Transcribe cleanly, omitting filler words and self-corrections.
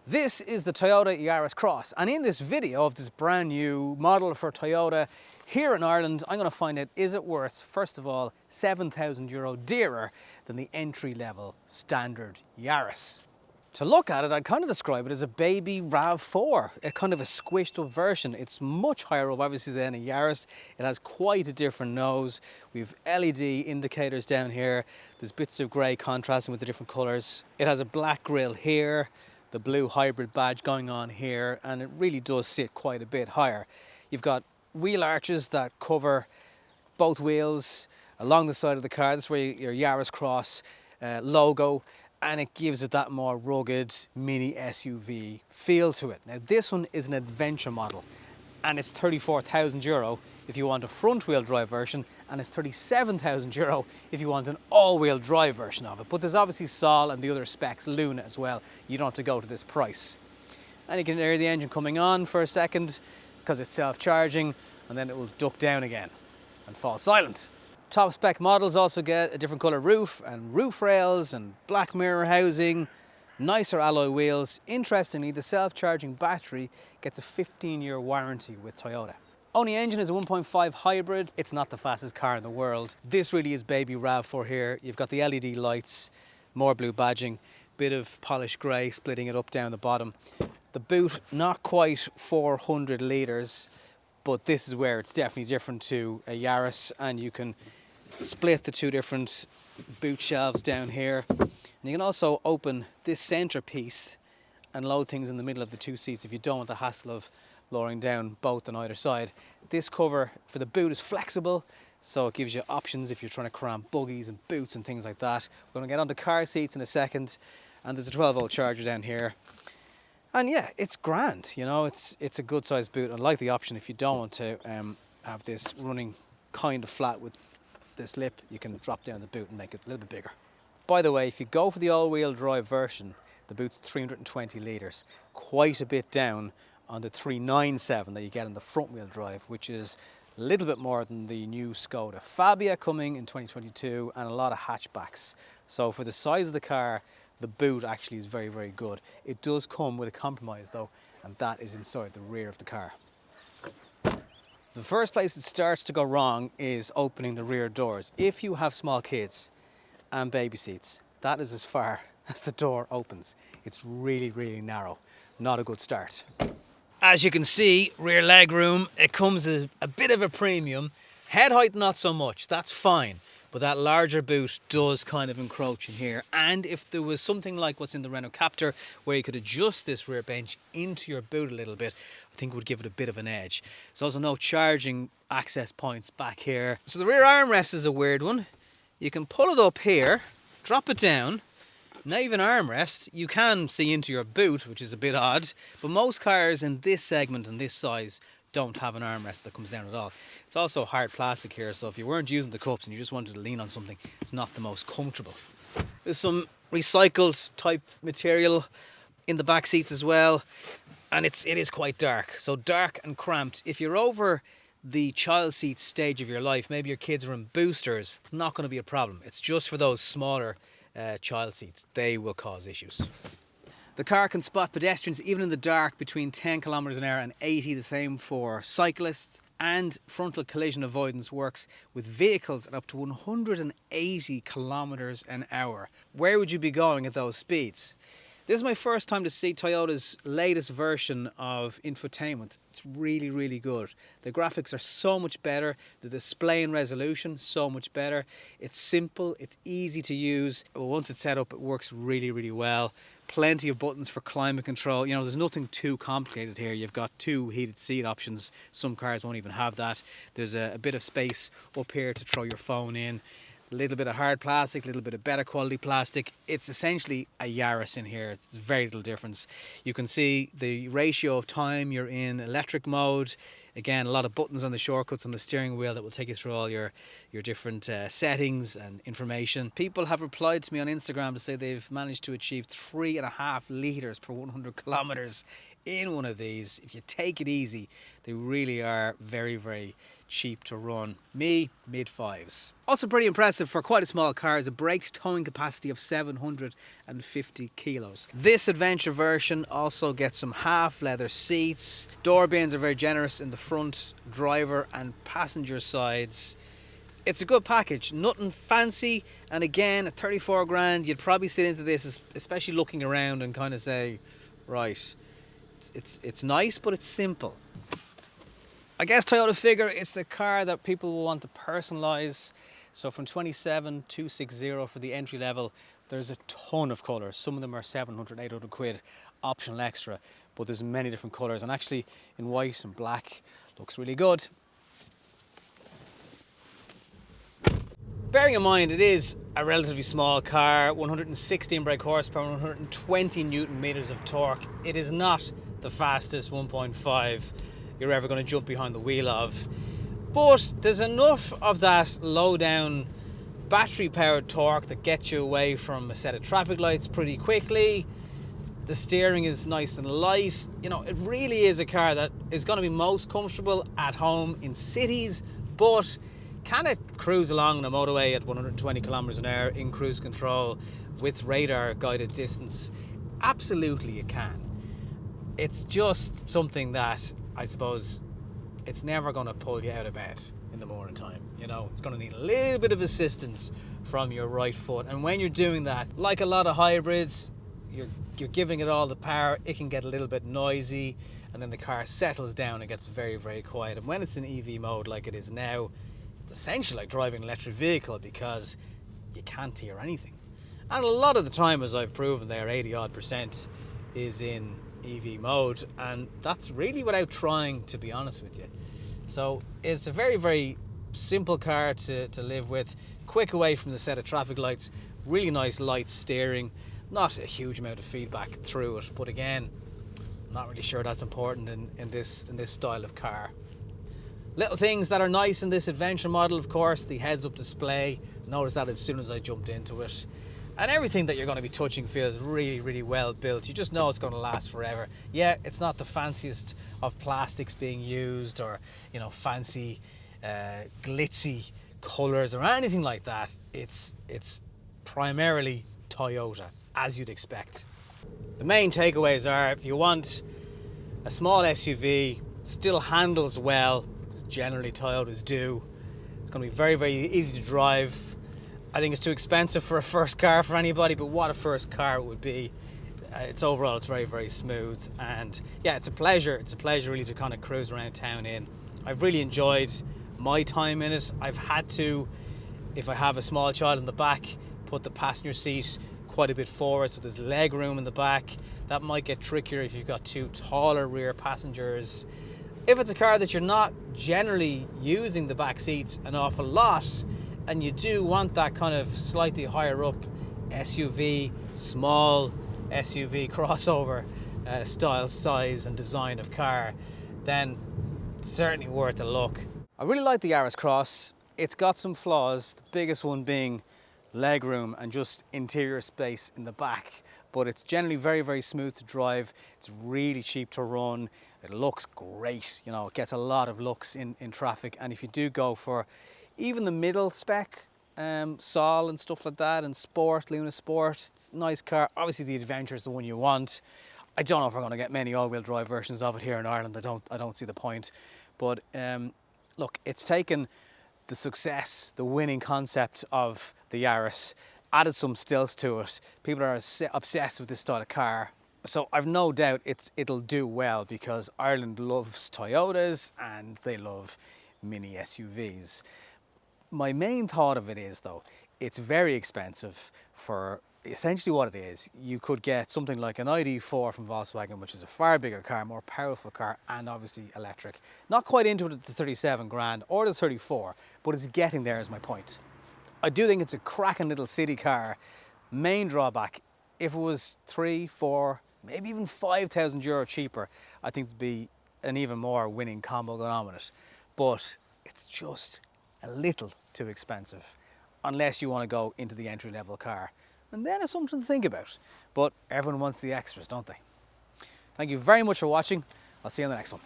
This is the Toyota Yaris Cross, and in this video of this brand new model for Toyota here in Ireland, I'm going to find out, is it worth, first of all, €7,000 dearer than the entry-level standard Yaris? To look at it, I'd kind of describe it as a baby RAV4, a kind of a squished up version. It's much higher up, obviously, than a Yaris. It has quite a different nose. We've LED indicators down here. There's bits of grey contrasting with the different colours. It has a black grille here, the blue hybrid badge going on here, and it really does sit quite a bit higher. You've got wheel arches that cover both wheels along the side of the car. This is where your Yaris Cross logo, and it gives it that more rugged mini SUV feel to it. Now this one is an adventure model, and it's €34,000 if you want a front wheel drive version, and it's €37,000 if you want an all-wheel drive version of it. But there's obviously Sol and the other specs, Luna as well. You don't have to go to this price. And you can hear the engine coming on for a second because it's self-charging, and then it will duck down again and fall silent. Top spec models also get a different colour roof and roof rails and black mirror housing, nicer alloy wheels. Interestingly, the self-charging battery gets a 15-year warranty with Toyota. Only engine is a 1.5 hybrid. It's not the fastest car in the world. This really is baby RAV4 here. You've got the LED lights, more blue badging, bit of polished grey splitting it up down the bottom. The boot, not quite 400 litres, but this is where it's definitely different to a Yaris, and you can split the two different boot shelves down here. And you can also open this centre piece and load things in the middle of the two seats if you don't want the hassle of lowering down both on either side. This cover for the boot is flexible, so it gives you options if you're trying to cram buggies and boots and things like that. We're going to get onto car seats in a second, and there's a 12-volt charger down here. And yeah, it's grand, you know, it's a good sized boot. I like the option if you don't want to have this running kind of flat with this lip, you can drop down the boot and make it a little bit bigger. By the way, if you go for the all-wheel drive version, the boot's 320 litres, quite a bit down on the 397 that you get in the front wheel drive, which is a little bit more than the new Skoda Fabia coming in 2022, and a lot of hatchbacks. So for the size of the car, the boot actually is very, very good. It does come with a compromise though, and that is inside the rear of the car. The first place it starts to go wrong is opening the rear doors. If you have small kids and baby seats, that is as far as the door opens. It's really, really narrow. Not a good start. As you can see, rear leg room, it comes at a bit of a premium. Head height, not so much, that's fine. But that larger boot does kind of encroach in here. And if there was something like what's in the Renault Captur, where you could adjust this rear bench into your boot a little bit, I think it would give it a bit of an edge. There's also no charging access points back here. So the rear armrest is a weird one. You can pull it up here, drop it down. Not even armrest, you can see into your boot, which is a bit odd, but most cars in this segment and this size don't have an armrest that comes down at all. It's also hard plastic here, so if you weren't using the cups and you just wanted to lean on something, it's not the most comfortable. There's some recycled type material in the back seats as well, and it is quite dark, so dark and cramped. If you're over the child seat stage of your life, maybe your kids are in boosters, it's not going to be a problem. It's just for those smaller child seats, they will cause issues. The car can spot pedestrians even in the dark between 10 kilometers an hour and 80, the same for cyclists. And frontal collision avoidance works with vehicles at up to 180 kilometers an hour. Where would you be going at those speeds? This is my first time to see Toyota's latest version of Infotainment. It's really, really good. The graphics are so much better. The display and resolution, so much better. It's simple, it's easy to use. Once it's set up, it works really, really well. Plenty of buttons for climate control. You know, there's nothing too complicated here. You've got 2 heated seat options. Some cars won't even have that. There's a bit of space up here to throw your phone in. A little bit of hard plastic, a little bit of better quality plastic. It's essentially a Yaris in here. It's very little difference. You can see the ratio of time you're in electric mode. Again, a lot of buttons on the shortcuts on the steering wheel that will take you through all your different settings and information. People have replied to me on Instagram to say they've managed to achieve 3.5 litres per 100 kilometers in one of these. If you take it easy, they really are very, very cheap to run. Me, mid-5s. Also pretty impressive for quite a small car is a brakes towing capacity of 750 kilos. This adventure version also gets some half leather seats. Door bins are very generous in the front, driver and passenger sides. It's a good package, nothing fancy, and again at 34 grand you'd probably sit into this, especially looking around, and kind of say, right, it's nice but it's simple. I guess Toyota figure it's a car that people will want to personalise. So from 27,260 for the entry level, there's a ton of colours. Some of them are 700, 800 quid, optional extra, but there's many different colours, and actually in white and black looks really good. Bearing in mind it is a relatively small car, 116 brake horsepower, 120 newton meters of torque. It is not the fastest 1.5 you're ever going to jump behind the wheel of. But there's enough of that low down battery powered torque that gets you away from a set of traffic lights pretty quickly. The steering is nice and light. You know, it really is a car that is going to be most comfortable at home in cities, but can it cruise along the motorway at 120 kilometers an hour in cruise control with radar guided distance? Absolutely it can. It's just something that I suppose it's never going to pull you out of bed in the morning time. You know, it's going to need a little bit of assistance from your right foot, and when you're doing that, like a lot of hybrids, you're giving it all the power, it can get a little bit noisy, and then the car settles down and gets very, very quiet. And when it's in EV mode like it is now, it's essentially like driving an electric vehicle because you can't hear anything. And a lot of the time, as I've proven there, 80% is in EV mode, and that's really without trying, to be honest with you. So it's a very, very simple car to live with, quick away from the set of traffic lights, really nice light steering, not a huge amount of feedback through it, but again, not really sure that's important in this style of car. Little things that are nice in this adventure model, of course, the heads-up display. Noticed that as soon as I jumped into it. And everything that you're going to be touching feels really, really well built. You just know it's going to last forever. Yeah, it's not the fanciest of plastics being used, or, you know, fancy glitzy colours or anything like that. It's primarily Toyota, as you'd expect. The main takeaways are, if you want a small SUV, still handles well, as generally Toyotas do. It's going to be very, very easy to drive. I think it's too expensive for a first car for anybody, but what a first car it would be. Overall, it's very, very smooth, and yeah, it's a pleasure. It's a pleasure really to kind of cruise around town in. I've really enjoyed my time in it. I've had to, if I have a small child in the back, put the passenger seat quite a bit forward so there's leg room in the back. That might get trickier if you've got two taller rear passengers. If it's a car that you're not generally using the back seats an awful lot, and you do want that kind of slightly higher up SUV, small SUV crossover style, size and design of car, then it's certainly worth a look. I really like the Yaris Cross. It's got some flaws, the biggest one being legroom and just interior space in the back, but it's generally very, very smooth to drive. It's really cheap to run. It looks great, you know, it gets a lot of looks in traffic. And if you do go for even the middle spec, Sol and stuff like that, and Sport, Luna Sport, it's a nice car. Obviously the Adventure is the one you want. I don't know if we're going to get many all-wheel drive versions of it here in Ireland. I don't see the point. But look, it's taken the success, the winning concept of the Yaris, added some stills to it. People are obsessed with this style of car. So I've no doubt it'll do well, because Ireland loves Toyotas and they love mini SUVs. My main thought of it is, though, it's very expensive for essentially what it is. You could get something like an ID.4 from Volkswagen, which is a far bigger car, more powerful car, and obviously electric. Not quite into it at the 37 grand or the 34, but it's getting there, is my point. I do think it's a cracking little city car. Main drawback, if it was 3, 4, maybe even 5,000 euro cheaper, I think it'd be an even more winning combo going on with it. But it's just a little too expensive, unless you want to go into the entry-level car. And then it's something to think about. But everyone wants the extras, don't they? Thank you very much for watching. I'll see you on the next one.